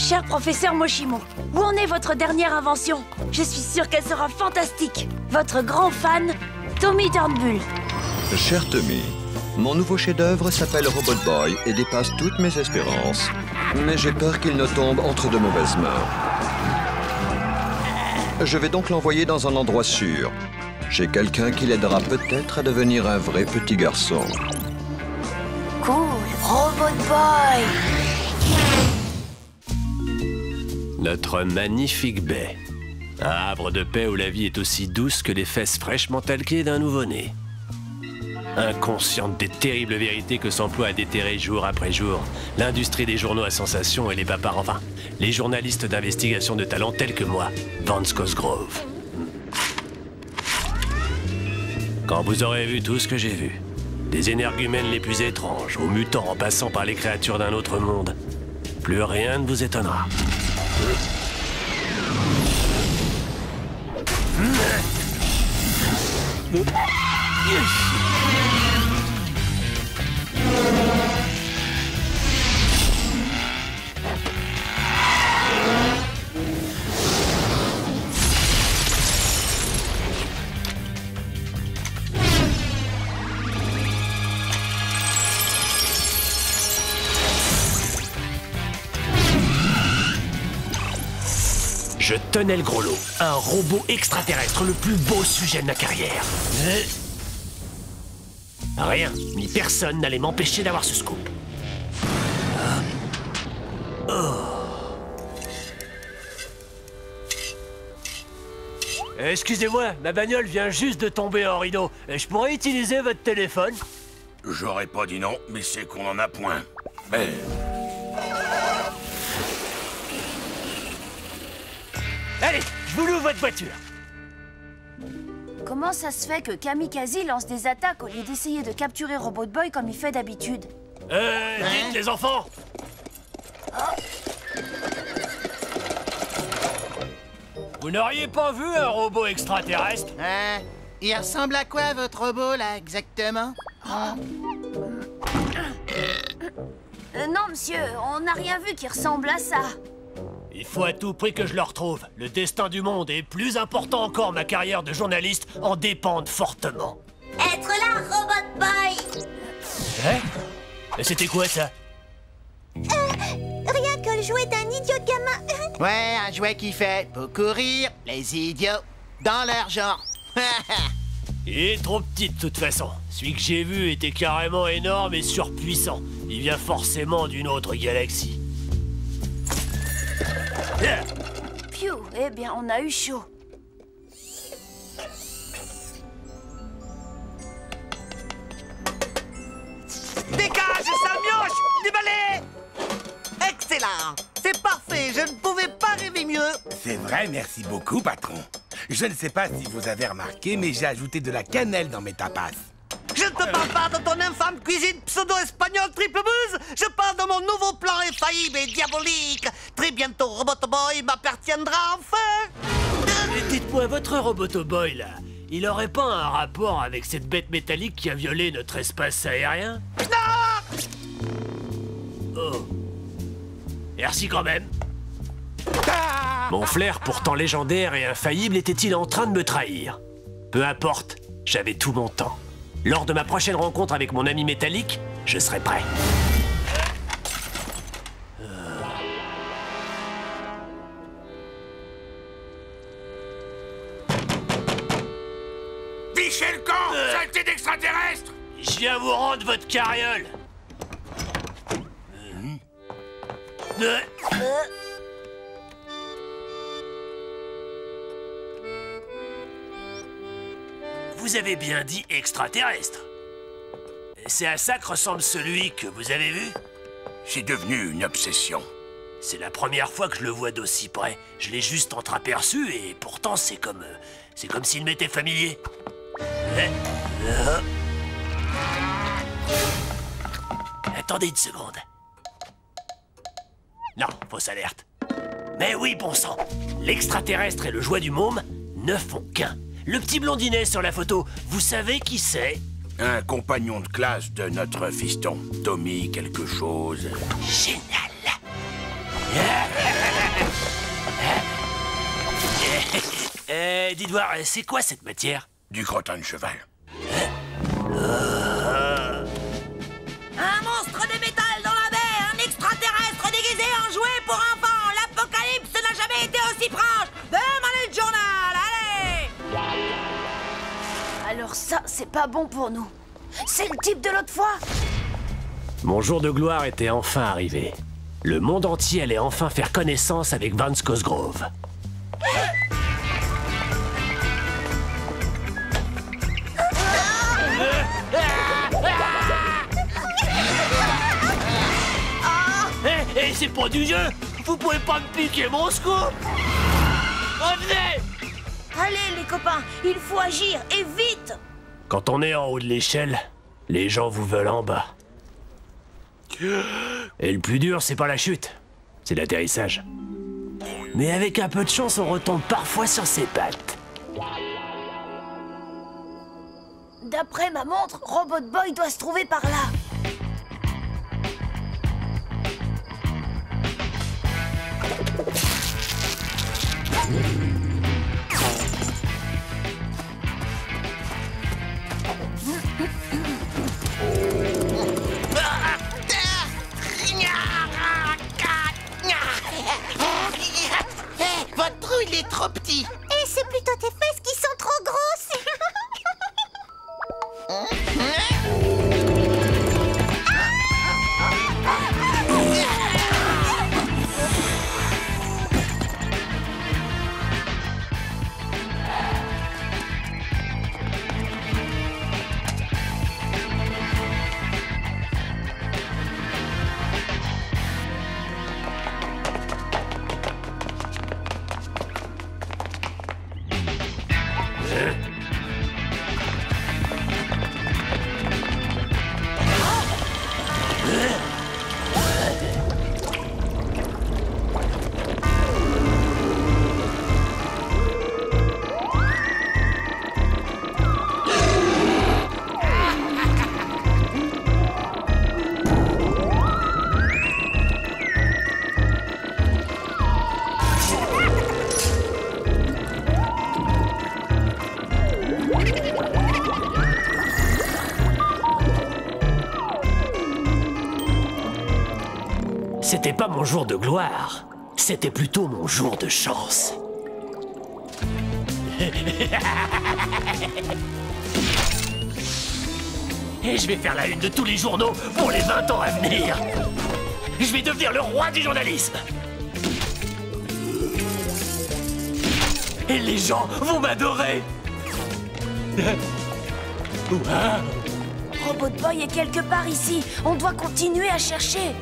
Cher professeur Moshimo, où en est votre dernière invention? Je suis sûre qu'elle sera fantastique. Votre grand fan, Tommy Turnbull. Cher Tommy, mon nouveau chef-d'œuvre s'appelle Robot Boy et dépasse toutes mes espérances. Mais j'ai peur qu'il ne tombe entre de mauvaises mains. Je vais donc l'envoyer dans un endroit sûr, chez quelqu'un qui l'aidera peut-être à devenir un vrai petit garçon. Cool, Robot Boy. Notre magnifique baie. Un havre de paix où la vie est aussi douce que les fesses fraîchement talquées d'un nouveau-né. Inconsciente des terribles vérités que s'emploie à déterrer jour après jour l'industrie des journaux à sensation et les papards, enfin, les journalistes d'investigation de talent tels que moi, Vance Cosgrove. Quand vous aurez vu tout ce que j'ai vu, des énergumènes les plus étranges, aux mutants en passant par les créatures d'un autre monde, plus rien ne vous étonnera. Je tenais le gros lot, un robot extraterrestre, le plus beau sujet de ma carrière. Rien, ni personne n'allait m'empêcher d'avoir ce scoop. Excusez-moi, ma bagnole vient juste de tomber en rideau. Je pourrais utiliser votre téléphone? J'aurais pas dit non, mais c'est qu'on en a point. Mais... Allez, je vous loue votre voiture. Comment ça se fait que Kamikaze lance des attaques au lieu d'essayer de capturer Robot Boy comme il fait d'habitude? Vite les enfants! Vous n'auriez pas vu un robot extraterrestre? Il ressemble à quoi, votre robot, là, exactement? Non, monsieur, on n'a rien vu qui ressemble à ça. Il faut à tout prix que je le retrouve. Le destin du monde est plus important encore, ma carrière de journaliste en dépendent fortement. Être là, Robot Boy! Hein? Et c'était quoi, ça? Rien que le jouet d'un idiot de gamin. Ouais, un jouet qui fait beaucoup rire les idiots dans leur genre. Il est trop petit de toute façon. Celui que j'ai vu était carrément énorme et surpuissant. Il vient forcément d'une autre galaxie. Phew, eh bien, on a eu chaud. Dégage, Samioche! Du balai! Excellent! C'est parfait, je ne pouvais pas rêver mieux! C'est vrai, merci beaucoup, patron. Je ne sais pas si vous avez remarqué, mais j'ai ajouté de la cannelle dans mes tapas. Je ne te parle pas de ton infâme cuisine pseudo-espagnole triple buzz! Je parle de mon nouveau plan infaillible et diabolique! Très bientôt, Robot Boy m'appartiendra enfin! Dites-moi, votre Robotoboy, là, il aurait pas un rapport avec cette bête métallique qui a violé notre espace aérien? Non! Oh. Merci quand même. Mon flair, pourtant légendaire et infaillible, était-il en train de me trahir? Peu importe, j'avais tout mon temps. Lors de ma prochaine rencontre avec mon ami métallique, je serai prêt. Fichez le camp, saleté d'extraterrestre! Je viens vous rendre votre carriole. Vous avez bien dit extraterrestre. C'est à ça que ressemble celui que vous avez vu? C'est devenu une obsession. C'est la première fois que je le vois d'aussi près. Je l'ai juste entreaperçu et pourtant c'est comme s'il m'était familier. Attendez une seconde. Non, fausse alerte. Mais oui, bon sang. L'extraterrestre et le jouet du môme ne font qu'un. Le petit blondinet sur la photo, vous savez qui c'est? Un compagnon de classe de notre fiston, Tommy quelque chose. Génial. Dites voir, c'est quoi cette matière? Du crottin de cheval. Un monstre de métal dans la mer, un extraterrestre déguisé en jouet pour enfants. L'apocalypse n'a jamais été aussi proche. Demandez le journal, allez! Alors ça, c'est pas bon pour nous. C'est le type de l'autre fois. Mon jour de gloire était enfin arrivé. Le monde entier allait enfin faire connaissance avec Vance Cosgrove. Eh, c'est pas du jeu! Vous pouvez pas me piquer mon scoop! Revenez! Allez les copains, il faut agir, et vite! Quand on est en haut de l'échelle, les gens vous veulent en bas. Et le plus dur, c'est pas la chute, c'est l'atterrissage. Mais avec un peu de chance, on retombe parfois sur ses pattes. D'après ma montre, Robot Boy doit se trouver par là. Votre trou, il est trop petit. Et c'est plutôt tes fesses qui sont trop grosses. C'était pas mon jour de gloire, c'était plutôt mon jour de chance. Et je vais faire la une de tous les journaux pour les 20 ans à venir. Je vais devenir le roi du journalisme. Et les gens vont m'adorer. Robot Boy est quelque part ici. On doit continuer à chercher.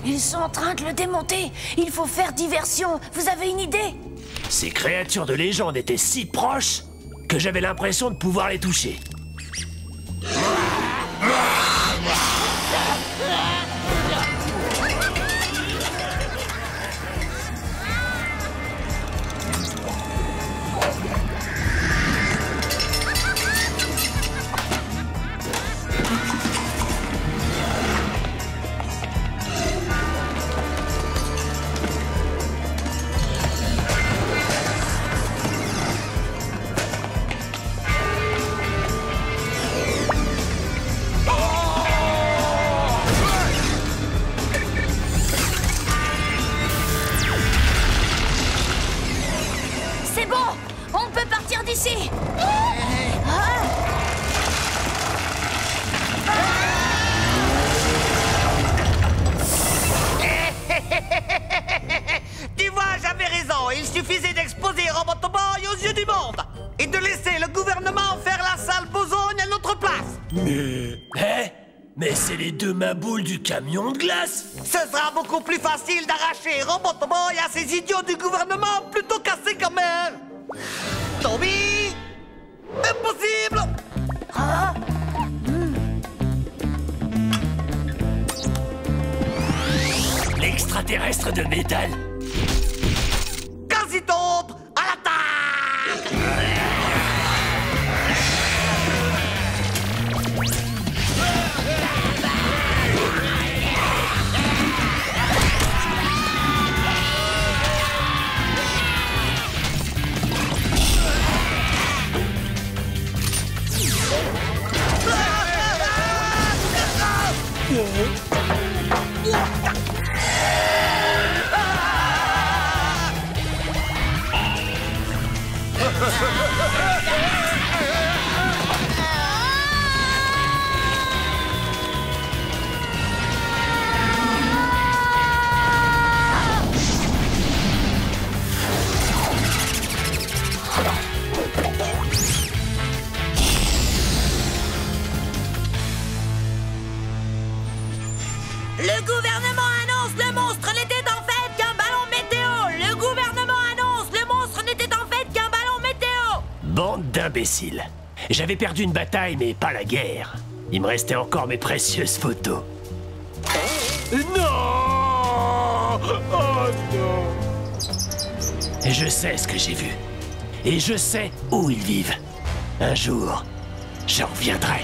Ils sont en train de le démonter. Il faut faire diversion. Vous avez une idée? Ces créatures de légende étaient si proches que j'avais l'impression de pouvoir les toucher. C'est bon! On peut partir d'ici! Tu vois, j'avais raison. Il suffisait d'exposer Robot Boy aux yeux du monde et de laisser le gouvernement faire la sale besogne à notre place. Mais c'est les deux maboules du camion de glace. Ce sera beaucoup plus facile d'arracher Robot Boy à ces idiots du gouvernement plutôt qu'à ces gamins. Tommy! Impossible! L'extraterrestre de métal. gouvernement annonce le monstre n'était en fait qu'un ballon météo. Le gouvernement annonce le monstre n'était en fait qu'un ballon météo. Bande d'imbéciles. J'avais perdu une bataille, mais pas la guerre. Il me restait encore mes précieuses photos. Non! Oh non! Je sais ce que j'ai vu. Et je sais où ils vivent. Un jour, j'en reviendrai.